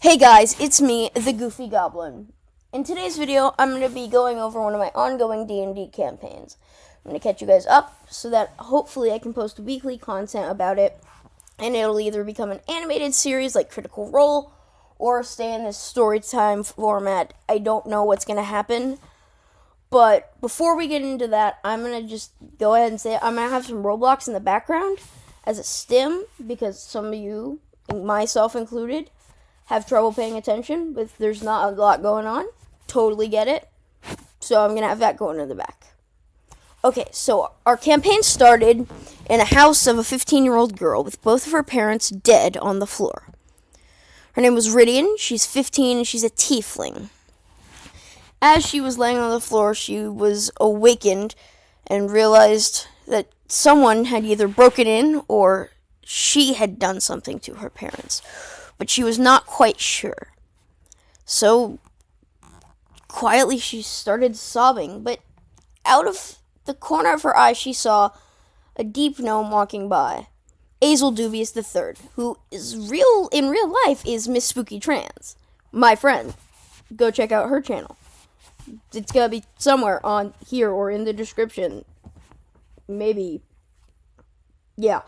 Hey guys, it's me, the Goofy Goblin. In today's video, I'm going to be going over one of my ongoing D&D campaigns. I'm going to catch you guys up so that hopefully I can post weekly content about it, and it'll either become an animated series like Critical Role, or stay in this story time format. I don't know what's going to happen, but before we get into that, I'm going to just go ahead and say I'm going to have some Roblox in the background as a stim, because some of you, myself included, have trouble paying attention, but there's not a lot going on. Totally get it. So I'm going to have that going in the back. Okay, so our campaign started in a house of a 15-year-old girl with both of her parents dead on the floor. Her name was Rydian. She's 15 and she's a tiefling. As she was laying on the floor, she was awakened and realized that someone had either broken in or she had done something to her parents, but she was not quite sure. So, quietly she started sobbing, but out of the corner of her eye she saw a deep gnome walking by. Azel Dubious III, who is in real life is Miss Spooky Trans, my friend. Go check out her channel. It's gonna be somewhere on here or in the description. Maybe. Yeah.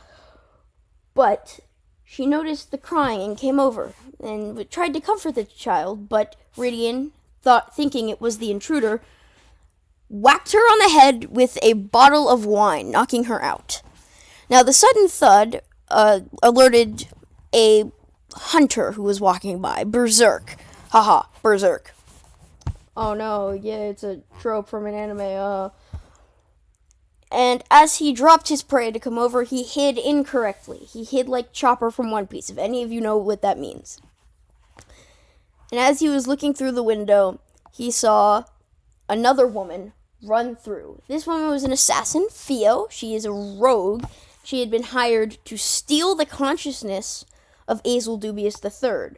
But she noticed the crying and came over and tried to comfort the child, but Rydian, thinking it was the intruder, whacked her on the head with a bottle of wine, knocking her out. Now, the sudden thud alerted a hunter who was walking by. Berserk. Haha, Berserk. Oh no, yeah, it's a trope from an anime, And as he dropped his prey to come over, he hid incorrectly. He hid like Chopper from One Piece, if any of you know what that means. And as he was looking through the window, he saw another woman run through. This woman was an assassin, Theo. She is a rogue. She had been hired to steal the consciousness of Azel Dubious III.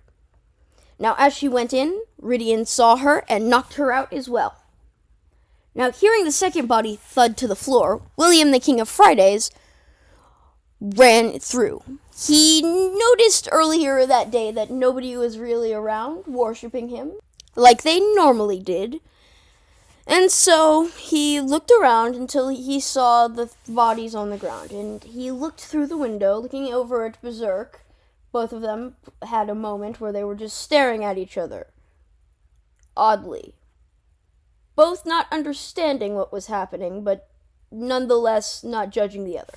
Now, as she went in, Rydian saw her and knocked her out as well. Now, hearing the second body thud to the floor, William, the King of Fridays, ran through. He noticed earlier that day that nobody was really around worshipping him, like they normally did. And so he looked around until he saw the bodies on the ground, and he looked through the window, looking over at Berserk. Both of them had a moment where they were just staring at each other, oddly. Both not understanding what was happening, but nonetheless not judging the other.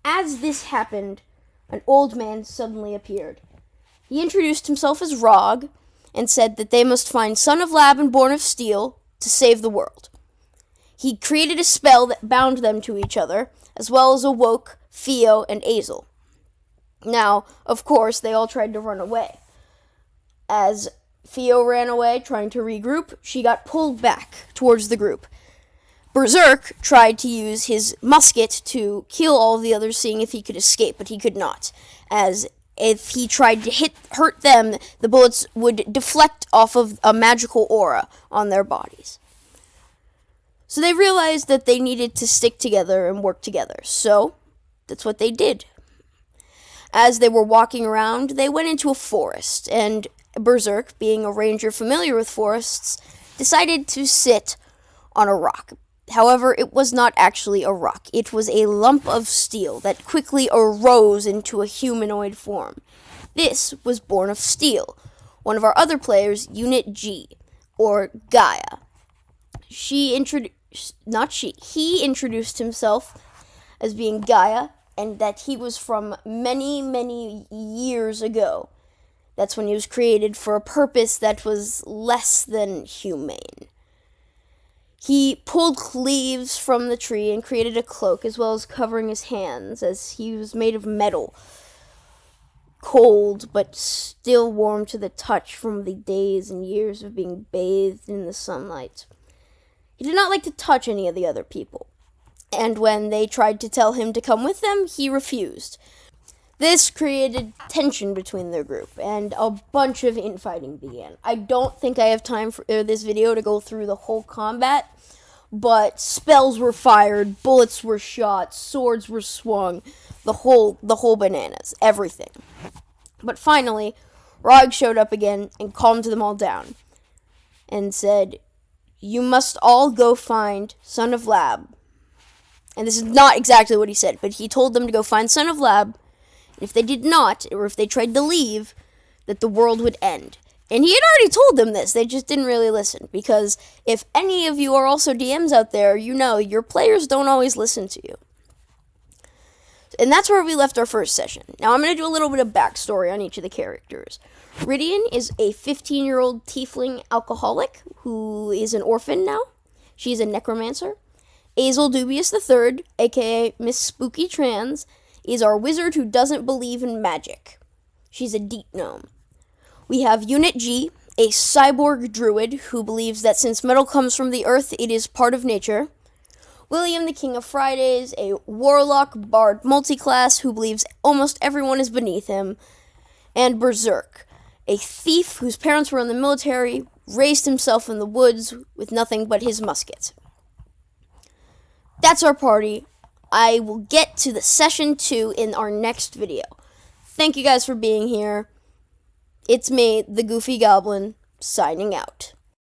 As this happened, an old man suddenly appeared. He introduced himself as Rog, and said that they must find Son of Lab and Born of Steel to save the world. He created a spell that bound them to each other, as well as awoke Theo and Azel. Now, of course, they all tried to run away. As Theo ran away, trying to regroup, she got pulled back towards the group. Berserk tried to use his musket to kill all of the others, seeing if he could escape, but he could not, as if he tried to hurt them, the bullets would deflect off of a magical aura on their bodies. So they realized that they needed to stick together and work together, so that's what they did. As they were walking around, they went into a forest, and Berserk, being a ranger familiar with forests, decided to sit on a rock. However, it was not actually a rock. It was a lump of steel that quickly arose into a humanoid form. This was Born of Steel, one of our other players, Unit G, or Gaia. He introduced himself as being Gaia, and that he was from many, many years ago. That's when he was created for a purpose that was less than humane. He pulled leaves from the tree and created a cloak, as well as covering his hands, as he was made of metal. Cold, but still warm to the touch from the days and years of being bathed in the sunlight. He did not like to touch any of the other people, and when they tried to tell him to come with them, he refused. This created tension between their group, and a bunch of infighting began. I don't think I have time for this video to go through the whole combat, but spells were fired, bullets were shot, swords were swung, the whole bananas, everything. But finally, Rog showed up again and calmed them all down and said, "You must all go find Son of Lab." And this is not exactly what he said, but he told them to go find Son of Lab. And if they did not, or if they tried to leave, that the world would end. And he had already told them this. They just didn't really listen. Because if any of you are also DMs out there, you know your players don't always listen to you. And that's where we left our first session. Now I'm going to do a little bit of backstory on each of the characters. Rydian is a 15-year-old tiefling alcoholic who is an orphan now. She's a necromancer. Azel Dubious III, aka Miss Spooky Trans, is our wizard who doesn't believe in magic. She's a deep gnome. We have Unit G, a cyborg druid who believes that since metal comes from the earth, it is part of nature. William, the King of Fridays, a warlock bard multiclass who believes almost everyone is beneath him. And Berserk, a thief whose parents were in the military, raised himself in the woods with nothing but his musket. That's our party. I will get to the session 2 in our next video. Thank you guys for being here. It's me, the Goofy Goblin, signing out.